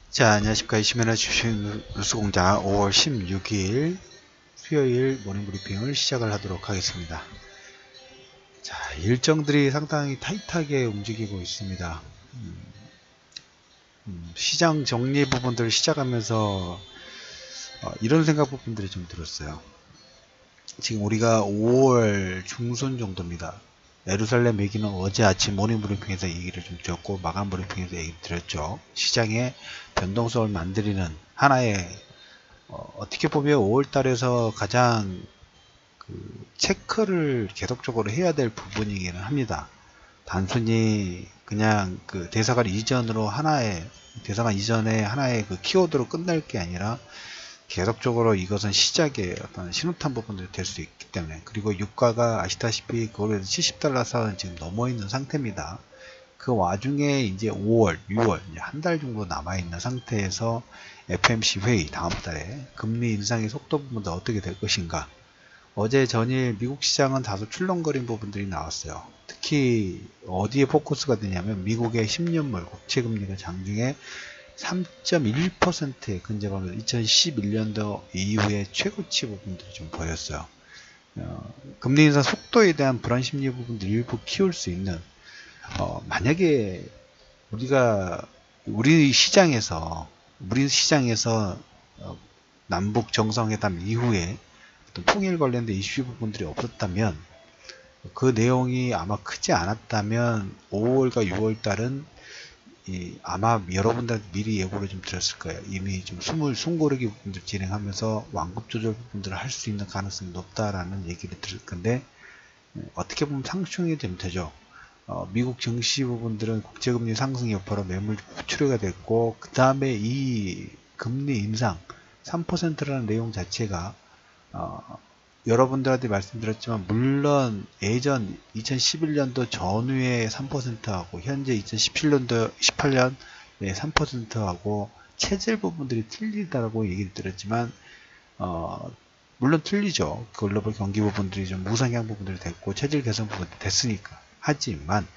자, 안녕하십니까. 이시면의 주식 뉴스공장 5월 16일 수요일 모닝브리핑을 시작을 하도록 하겠습니다. 자, 일정들이 상당히 타이트하게 움직이고 있습니다. 시장 정리 부분들을 시작하면서 이런 생각 부분들이 좀 들었어요. 지금 우리가 5월 중순 정도입니다. 예루살렘 얘기는 어제 아침 모닝브리핑에서 얘기를 좀 드렸고 마감 브리핑에서 얘기 드렸죠. 시장의 변동성을 만들리는 하나의 어떻게 보면 5월달에서 가장 체크를 계속적으로 해야 될 부분이기는 합니다. 단순히 그냥 대사관 이전으로 대사관 이전에 하나의 키워드로 끝날 게 아니라 계속적으로 이것은 시작의 어떤 신호탄 부분들이 될 수 있기 때문에, 그리고 유가가 아시다시피 그거에서 70달러 선은 지금 넘어 있는 상태입니다. 그 와중에 이제 5월, 6월 한 달 정도 남아 있는 상태에서 FMC 회의 다음 달에 금리 인상의 속도 부분도 어떻게 될 것인가. 어제 전일 미국 시장은 다소 출렁거린 부분들이 나왔어요. 특히 어디에 포커스가 되냐면 미국의 10년물 국채금리가 장중에 3.1%에 근접하면서 2011년도 이후에 최고치 부분들이 좀 보였어요. 금리 인상 속도에 대한 불안 심리 부분들 일부 키울 수 있는, 만약에 우리 시장에서 남북 정상회담 이후에 어떤 통일 관련된 이슈 부분들이 없었다면, 그 내용이 아마 크지 않았다면 5월과 6월 달은 아마 여러분들 미리 예고를 좀 드렸을 거예요. 이미 좀 숨고르기 부분들 진행하면서 완급 조절 부분들을 할 수 있는 가능성이 높다라는 얘기를 드릴 건데, 어떻게 보면 상충이 되면 되죠. 미국 증시 부분들은 국제금리 상승 여파로 매물 추료가 됐고, 그 다음에 이 금리 인상 3%라는 내용 자체가 여러분들한테 말씀드렸지만, 물론 예전 2011년도 전후에 3%하고 현재 2017년도 18년에 3%하고 체질 부분들이 틀리다고 얘기를 드렸지만, 물론 틀리죠. 글로벌 경기 부분들이 좀 무상향 부분들이 됐고 체질 개선 부분들이 됐으니까. 하지만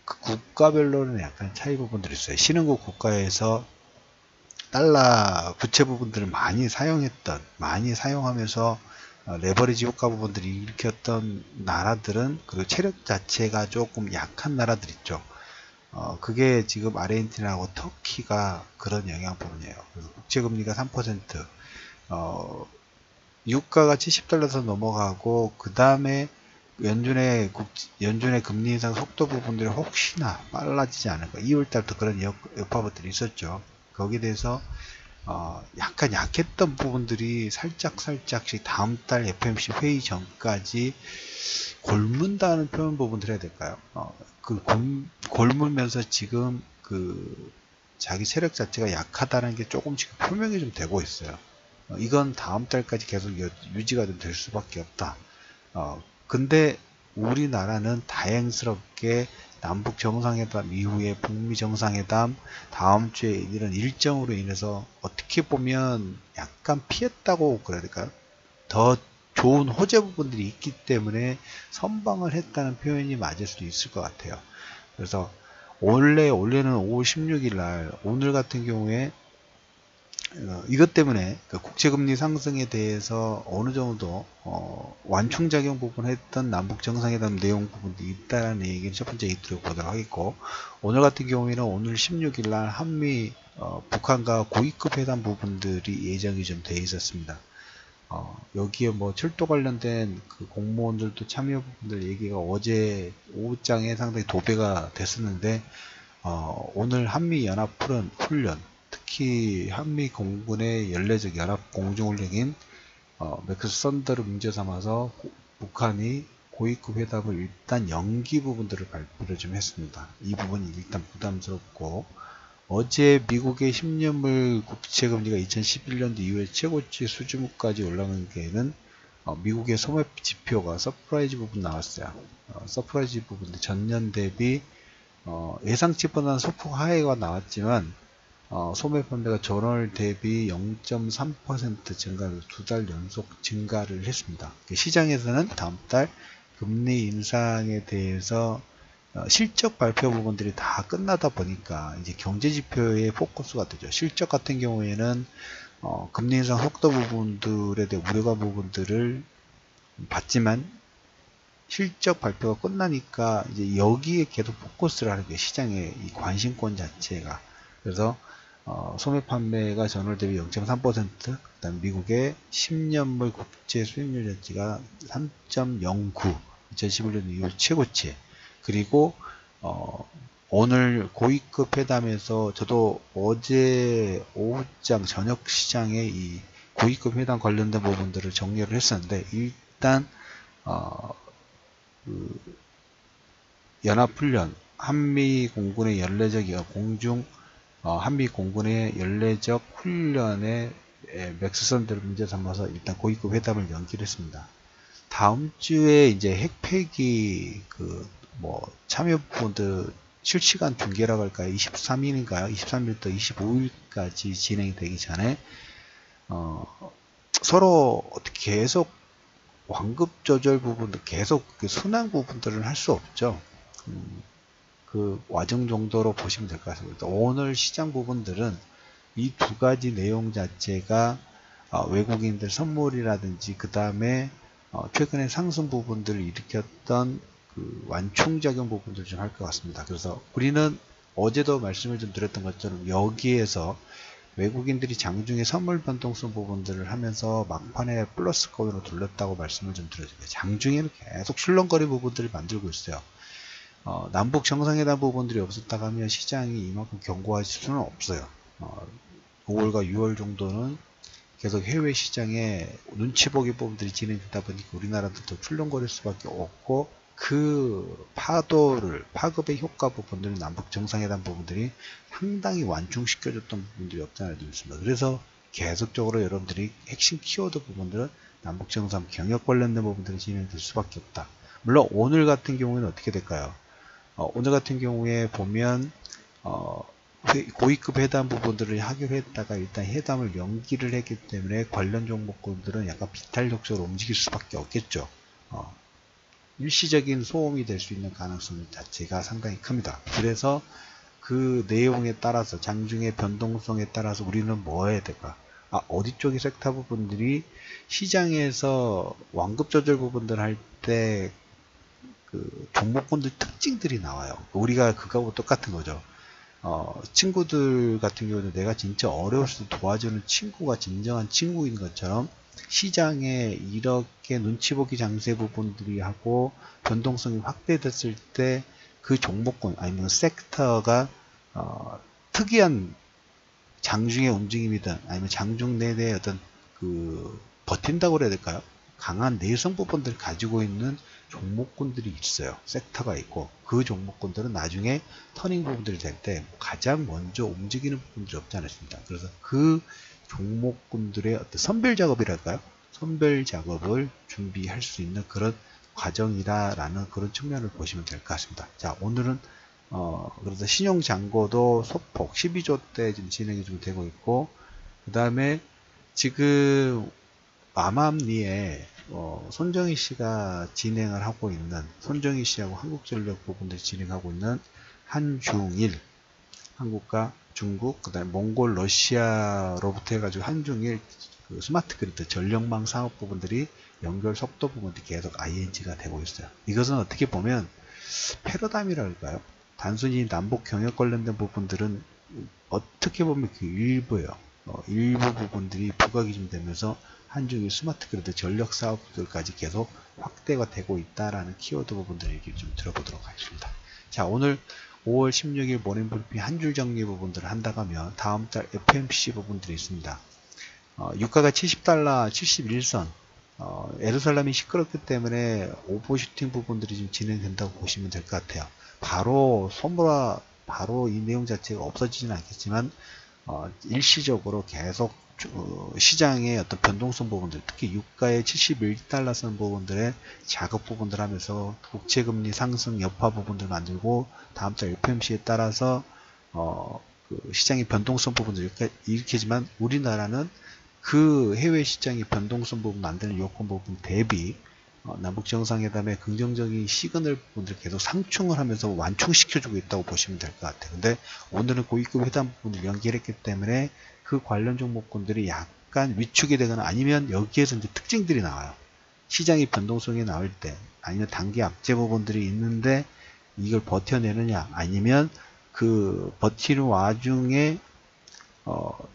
그 국가별로는 약간 차이 부분들이 있어요. 신흥국 국가에서 달러 부채 부분들을 많이 사용하면서 레버리지 효과 부분들이 일으켰던 나라들은, 그리고 체력 자체가 조금 약한 나라들 있죠. 그게 지금 아르헨티나하고 터키가 그런 영향 부분이에요. 그래서 국채금리가 3%, 유가가 70달러에서 넘어가고, 그 다음에 연준의 금리 인상 속도 부분들이 혹시나 빨라지지 않을까. 2월달부터 그런 여파들이 있었죠. 거기에 대해서 약간 약했던 부분들이 살짝씩 다음 달 FMC 회의 전까지 골문다는 표현 부분들 해야 될까요? 골물면서 지금 자기 세력 자체가 약하다는 게 조금씩 표명이 좀 되고 있어요. 이건 다음 달까지 계속 유지가 좀 될 수밖에 없다. 근데 우리나라는 다행스럽게 남북 정상회담 이후에 북미 정상회담 다음 주에 이런 일정으로 인해서 어떻게 보면 약간 피했다고 그래야 될까요? 더 좋은 호재 부분들이 있기 때문에 선방을 했다는 표현이 맞을 수도 있을 것 같아요. 그래서 원래는 5월 16일 날, 오늘 같은 경우에 이것 때문에 국채금리 상승에 대해서 어느 정도 완충작용 부분 했던 남북 정상회담 내용 부분도 있다는 얘기를 첫 번째 들어보도록 하겠고, 오늘 같은 경우에는 오늘 16일 날 한미 북한과 고위급 회담 부분들이 예정이 좀 돼 있었습니다. 여기에 뭐 철도 관련된 공무원들도 참여 부분들 얘기가 어제 오후장에 상당히 도배가 됐었는데, 오늘 한미 연합 훈련, 특히 한미 공군의 연례적 연합 공중훈련인 맥스 선더를 문제 삼아서 북한이 고위급 회담을 일단 연기 부분들을 발표를 좀 했습니다. 이 부분이 일단 부담스럽고, 어제 미국의 10년물 국채금리가 2011년도 이후에 최고치 수준까지 올라간 게는 미국의 소매 지표가 서프라이즈 부분 나왔어요. 서프라이즈 부분 전년 대비 예상치보다는 소폭 하회가 나왔지만, 소매 판매가 전월 대비 0.3% 증가로 두 달 연속 증가를 했습니다. 시장에서는 다음 달 금리 인상에 대해서 실적 발표 부분들이 다 끝나다 보니까 이제 경제 지표에 포커스가 되죠. 실적 같은 경우에는 금리 인상 속도 부분들에 대해 우려가 부분들을 봤지만 실적 발표가 끝나니까 이제 여기에 계속 포커스를 하는 게 시장의 이 관심권 자체가. 그래서 소매 판매가 전월 대비 0.3%, 그다음 미국의 10년물 국제 수익률 자체가 3.09, 2011년 이후 최고치. 그리고 오늘 고위급 회담에서 저도 어제 오후장 저녁 시장에 이 고위급 회담 관련된 부분들을 정리를 했었는데, 일단 그 연합훈련, 한미 공군의 연례적 공중 한미 공군의 연례적 훈련의 맥스선들을 문제 삼아서 일단 고위급 회담을 연기를 했습니다. 다음 주에 이제 핵폐기 참여 부분들 실시간 중계라고 할까요? 23일인가요? 23일부터 25일까지 진행이 되기 전에 서로 어떻게 계속 완급 조절 부분들 계속 그 순환 부분들은 할 수 없죠. 그 과정 정도로 보시면 될 것 같습니다. 오늘 시장 부분들은 이 두 가지 내용 자체가 외국인들 선물이라든지 그 다음에 최근에 상승 부분들을 일으켰던 그 완충작용 부분들 좀 할 것 같습니다. 그래서 우리는 어제도 말씀을 좀 드렸던 것처럼 여기에서 외국인들이 장중에 선물 변동성 부분들을 하면서 막판에 플러스권으로 돌렸다고 말씀을 좀 드려드릴게요. 장중에는 계속 출렁거리 부분들을 만들고 있어요. 남북 정상회담 부분들이 없었다고 하면 시장이 이만큼 견고하실 수는 없어요. 5월과 6월 정도는 계속 해외 시장에 눈치 보기 부분들이 진행되다 보니까 우리나라도 더 출렁거릴 수밖에 없고, 그 파급의 효과 부분들은 남북 정상회담 부분들이 상당히 완충시켜줬던 부분들이 없지 않아 있습니다. 그래서 계속적으로 여러분들이 핵심 키워드 부분들은 남북 정상 경협 관련된 부분들이 진행될 수밖에 없다. 물론 오늘 같은 경우에는 어떻게 될까요? 오늘 같은 경우에 보면 고위급 회담 부분들을 하기로 했다가 일단 회담을 연기를 했기 때문에 관련 종목군들은 약간 비탄력적으로 움직일 수밖에 없겠죠. 일시적인 소음이 될 수 있는 가능성 자체가 상당히 큽니다. 그래서 그 내용에 따라서 장중의 변동성에 따라서 우리는 뭐 해야 될까? 어디 쪽의 섹터 부분들이 시장에서 완급 조절 부분들 할 때 그 종목군들 특징들이 나와요. 우리가 그거하고 똑같은 거죠. 친구들 같은 경우는 내가 진짜 어려웠을 때 도와주는 친구가 진정한 친구인 것처럼 시장에 이렇게 눈치 보기 장세 부분들이 하고 변동성이 확대됐을 때 그 종목군 아니면 섹터가 특이한 장중의 움직임이든 아니면 장중 내내 어떤 버틴다고 그래야 될까요? 강한 내성 부분들을 가지고 있는 종목군들이 있어요. 섹터가 있고, 그 종목군들은 나중에 터닝 부분들이 될 때 가장 먼저 움직이는 부분들이 없지 않습니까? 그래서 그 종목군들의 어떤 선별 작업이랄까요? 선별 작업을 준비할 수 있는 그런 과정이다라는 그런 측면을 보시면 될 것 같습니다. 자, 오늘은 그래서 신용잔고도 소폭 12조 대 지금 진행이 좀 되고 있고, 그 다음에 지금 암암리에 손정희 씨가 진행을 하고 있는, 손정희 씨하고 한국전력 부분들 진행하고 있는 한중일, 한국과 중국, 그 다음에 몽골, 러시아로부터 해가지고 한중일 그 스마트 그리드 전력망 사업 부분들이 연결 속도 부분들이 계속 ING가 되고 있어요. 이것은 어떻게 보면 패러다임이랄까요? 단순히 남북 경협 관련된 부분들은 어떻게 보면 그 일부예요. 일부 부분들이 부각이 좀 되면서 한중일 스마트 그리드 전력 사업들까지 계속 확대가 되고 있다라는 키워드 부분들 얘기 좀 들어보도록 하겠습니다. 자, 오늘 5월 16일 모닝 브리핑 한 줄 정리 부분들을 한다고 하면 다음 달 FMC 부분들이 있습니다. 유가가 70달러 71선, 예루살렘이 시끄럽기 때문에 오버슈팅 부분들이 좀 진행된다고 보시면 될 것 같아요. 바로 이 내용 자체가 없어지지는 않겠지만 일시적으로 계속 시장의 어떤 변동성 부분들, 특히 유가의 71달러 선 부분들의 작업 부분들 하면서 국채금리 상승 여파 부분들 만들고 다음 달 FOMC에 따라서 시장의 변동성 부분들 일으키지만 우리나라는 그 해외 시장의 변동성 부분 만드는 요건 부분 대비 남북 정상회담의 긍정적인 시그널 부분들을 계속 상충을 하면서 완충시켜주고 있다고 보시면 될 것 같아요. 근데 오늘은 고위급 회담 부분을 연기했기 때문에 그 관련 종목군들이 약간 위축이 되거나 아니면 여기에서 이제 특징들이 나와요. 시장의 변동성이 나올 때 아니면 단기 악재 부분들이 있는데 이걸 버텨내느냐 아니면 그 버티는 와중에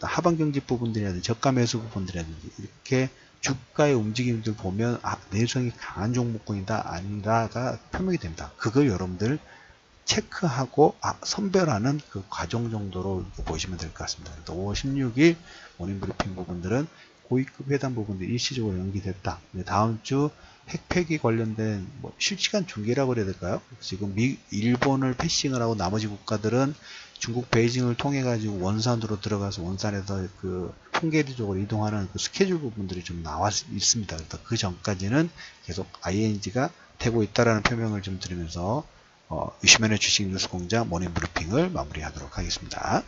하방 경직 부분들이라든지 저가 매수 부분들이라든지 이렇게 주가의 움직임들 보면 내성이 강한 종목군이다 아니다가 표명이 됩니다. 그걸 여러분들 체크하고 선별하는 그 과정 정도로 보시면 될 것 같습니다. 5월 16일 모닝브리핑 부분들은 고위급 회담 부분들이 일시적으로 연기됐다. 다음 주 핵폐기 관련된 실시간 중계라고 그래야 될까요? 지금 일본을 패싱을 하고 나머지 국가들은 중국 베이징을 통해 가지고 원산으로 들어가서 원산에서 그 풍계리 쪽으로 이동하는 그 스케줄 부분들이 좀 나와 있습니다. 그래서 그 전까지는 계속 ING가 되고 있다라는 표명을 좀 드리면서 이슈맨의 주식 뉴스 공장 모닝 브리핑을 마무리하도록 하겠습니다.